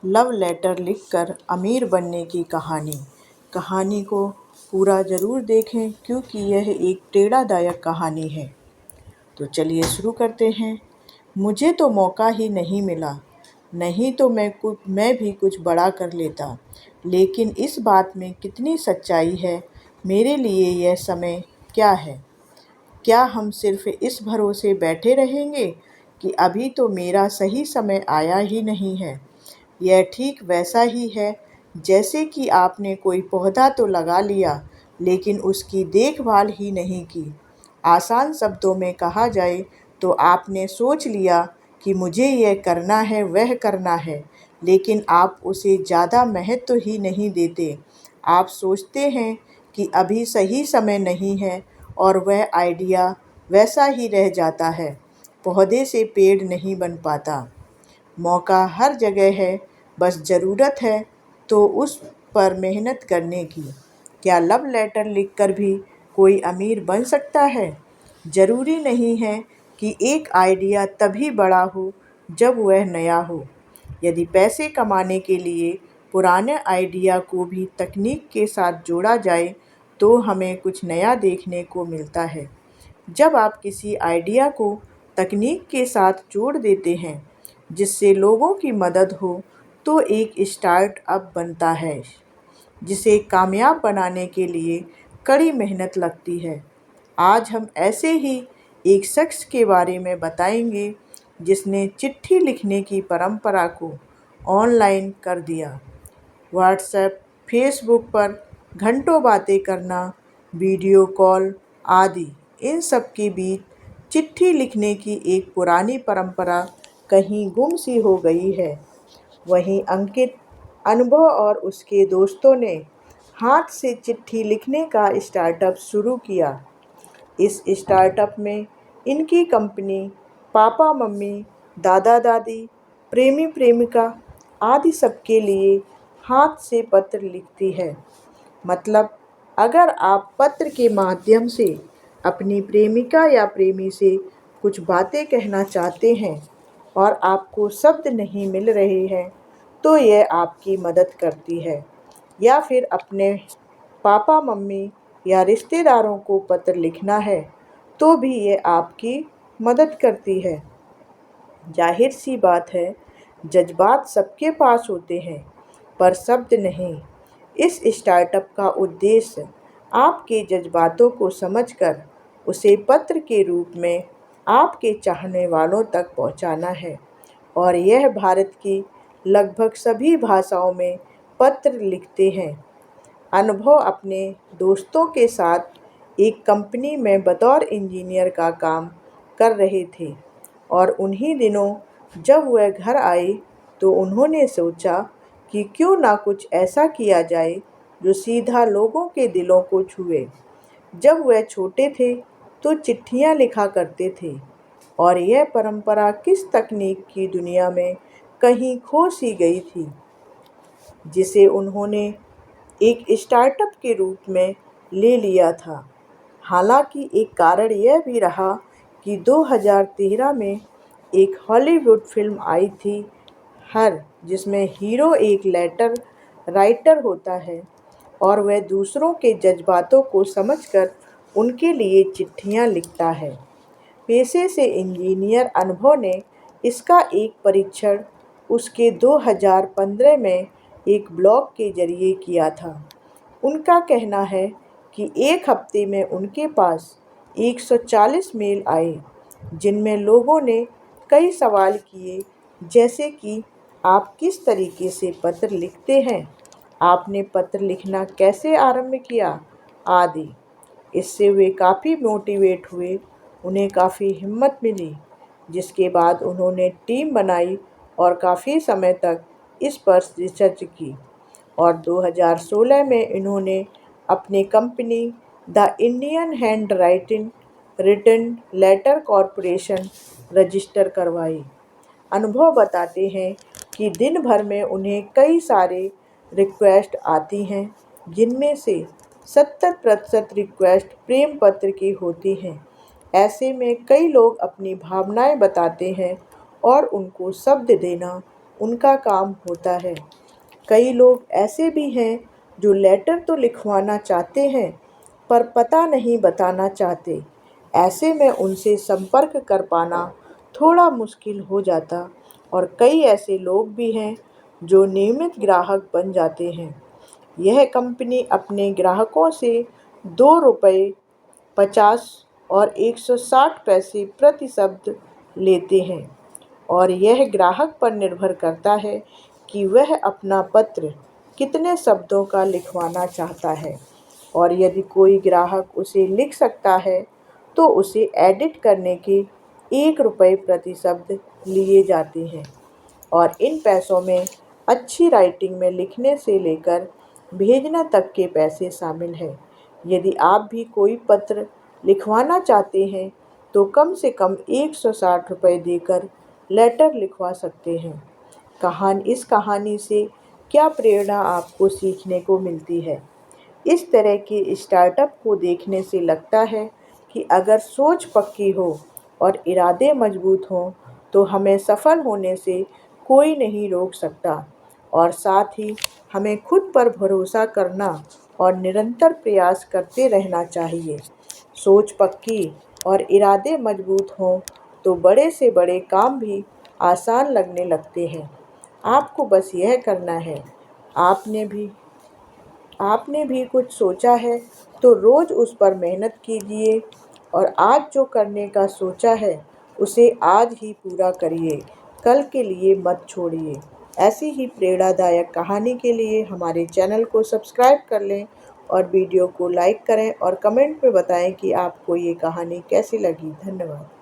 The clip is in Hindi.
लव लेटर लिखकर अमीर बनने की कहानी। कहानी को पूरा ज़रूर देखें क्योंकि यह एक प्रेरणादायक कहानी है। तो चलिए शुरू करते हैं। मुझे तो मौका ही नहीं मिला, नहीं तो मैं भी कुछ बड़ा कर लेता। लेकिन इस बात में कितनी सच्चाई है, मेरे लिए यह समय क्या है? क्या हम सिर्फ इस भरोसे बैठे रहेंगे कि अभी तो मेरा सही समय आया ही नहीं है? यह ठीक वैसा ही है जैसे कि आपने कोई पौधा तो लगा लिया लेकिन उसकी देखभाल ही नहीं की। आसान शब्दों में कहा जाए तो आपने सोच लिया कि मुझे यह करना है, वह करना है, लेकिन आप उसे ज़्यादा महत्व ही नहीं देते। आप सोचते हैं कि अभी सही समय नहीं है और वह आइडिया वैसा ही रह जाता है, पौधे से पेड़ नहीं बन पाता। मौका हर जगह है, बस ज़रूरत है तो उस पर मेहनत करने की। क्या लव लेटर लिखकर भी कोई अमीर बन सकता है? ज़रूरी नहीं है कि एक आइडिया तभी बड़ा हो जब वह नया हो। यदि पैसे कमाने के लिए पुराने आइडिया को भी तकनीक के साथ जोड़ा जाए तो हमें कुछ नया देखने को मिलता है। जब आप किसी आइडिया को तकनीक के साथ जोड़ देते हैं जिससे लोगों की मदद हो तो एक स्टार्टअप बनता है जिसे कामयाब बनाने के लिए कड़ी मेहनत लगती है। आज हम ऐसे ही एक शख्स के बारे में बताएंगे जिसने चिट्ठी लिखने की परंपरा को ऑनलाइन कर दिया। व्हाट्सएप, फेसबुक पर घंटों बातें करना, वीडियो कॉल आदि, इन सब के बीच चिट्ठी लिखने की एक पुरानी परंपरा कहीं गुम सी हो गई है। वहीं अंकित, अनुभव और उसके दोस्तों ने हाथ से चिट्ठी लिखने का स्टार्टअप शुरू किया। इस स्टार्टअप में इनकी कंपनी पापा मम्मी, दादा दादी, प्रेमी प्रेमिका आदि सबके लिए हाथ से पत्र लिखती है। मतलब अगर आप पत्र के माध्यम से अपनी प्रेमिका या प्रेमी से कुछ बातें कहना चाहते हैं और आपको शब्द नहीं मिल रहे हैं तो यह आपकी मदद करती है। या फिर अपने पापा मम्मी या रिश्तेदारों को पत्र लिखना है तो भी यह आपकी मदद करती है। जाहिर सी बात है, जज्बात सबके पास होते हैं पर शब्द नहीं। इस स्टार्टअप का उद्देश्य आपके जज्बातों को समझकर उसे पत्र के रूप में आपके चाहने वालों तक पहुंचाना है। और यह भारत की लगभग सभी भाषाओं में पत्र लिखते हैं। अनुभव अपने दोस्तों के साथ एक कंपनी में बतौर इंजीनियर का काम कर रहे थे और उन्हीं दिनों जब वह घर आए तो उन्होंने सोचा कि क्यों ना कुछ ऐसा किया जाए जो सीधा लोगों के दिलों को छुए। जब वह छोटे थे तो चिट्ठियां लिखा करते थे और यह परंपरा किस तकनीक की दुनिया में कहीं खो सी गई थी, जिसे उन्होंने एक स्टार्टअप के रूप में ले लिया था। हालांकि एक कारण यह भी रहा कि 2013 में एक हॉलीवुड फिल्म आई थी हर, जिसमें हीरो एक लेटर राइटर होता है और वह दूसरों के जज्बातों को समझकर उनके लिए चिट्ठियां लिखता है। पेशे से इंजीनियर अनुभव ने इसका एक परीक्षण उसके 2015 में एक ब्लॉग के जरिए किया था। उनका कहना है कि एक हफ्ते में उनके पास 140 मेल आए जिनमें लोगों ने कई सवाल किए, जैसे कि आप किस तरीके से पत्र लिखते हैं, आपने पत्र लिखना कैसे आरंभ किया आदि। इससे वे काफ़ी मोटिवेट हुए, उन्हें काफ़ी हिम्मत मिली, जिसके बाद उन्होंने टीम बनाई और काफ़ी समय तक इस पर रिसर्च की और 2016 में इन्होंने अपनी company the Indian handwriting written letter corporation register करवाई। अनुभव बताते हैं कि दिन भर में उन्हें कई सारे रिक्वेस्ट आती हैं, जिनमें से 70% रिक्वेस्ट प्रेम पत्र की होती हैं। ऐसे में कई लोग अपनी भावनाएं बताते हैं और उनको शब्द देना उनका काम होता है। कई लोग ऐसे भी हैं जो लेटर तो लिखवाना चाहते हैं पर पता नहीं बताना चाहते। ऐसे में उनसे संपर्क कर पाना थोड़ा मुश्किल हो जाता और कई ऐसे लोग भी हैं जो नियमित ग्राहक बन जाते हैं। यह कंपनी अपने ग्राहकों से 2 रुपये 50 और 160 पैसे प्रति शब्द लेते हैं और यह ग्राहक पर निर्भर करता है कि वह अपना पत्र कितने शब्दों का लिखवाना चाहता है और यदि कोई ग्राहक उसे लिख सकता है तो उसे एडिट करने के 1 रुपये प्रति शब्द लिए जाते हैं और इन पैसों में अच्छी राइटिंग में लिखने से लेकर भेजना तक के पैसे शामिल हैं। यदि आप भी कोई पत्र लिखवाना चाहते हैं तो कम से कम 160 रुपये देकर लेटर लिखवा सकते हैं। इस कहानी से क्या प्रेरणा आपको सीखने को मिलती है? इस तरह के स्टार्टअप को देखने से लगता है कि अगर सोच पक्की हो और इरादे मजबूत हों तो हमें सफल होने से कोई नहीं रोक सकता और साथ ही हमें खुद पर भरोसा करना और निरंतर प्रयास करते रहना चाहिए। सोच पक्की और इरादे मजबूत हों तो बड़े से बड़े काम भी आसान लगने लगते हैं। आपको बस यह करना है। आपने भी कुछ सोचा है तो रोज़ उस पर मेहनत कीजिए और आज जो करने का सोचा है उसे आज ही पूरा करिए, कल के लिए मत छोड़िए। ऐसी ही प्रेरणादायक कहानी के लिए हमारे चैनल को सब्सक्राइब कर लें और वीडियो को लाइक करें और कमेंट में बताएं कि आपको ये कहानी कैसी लगी। धन्यवाद।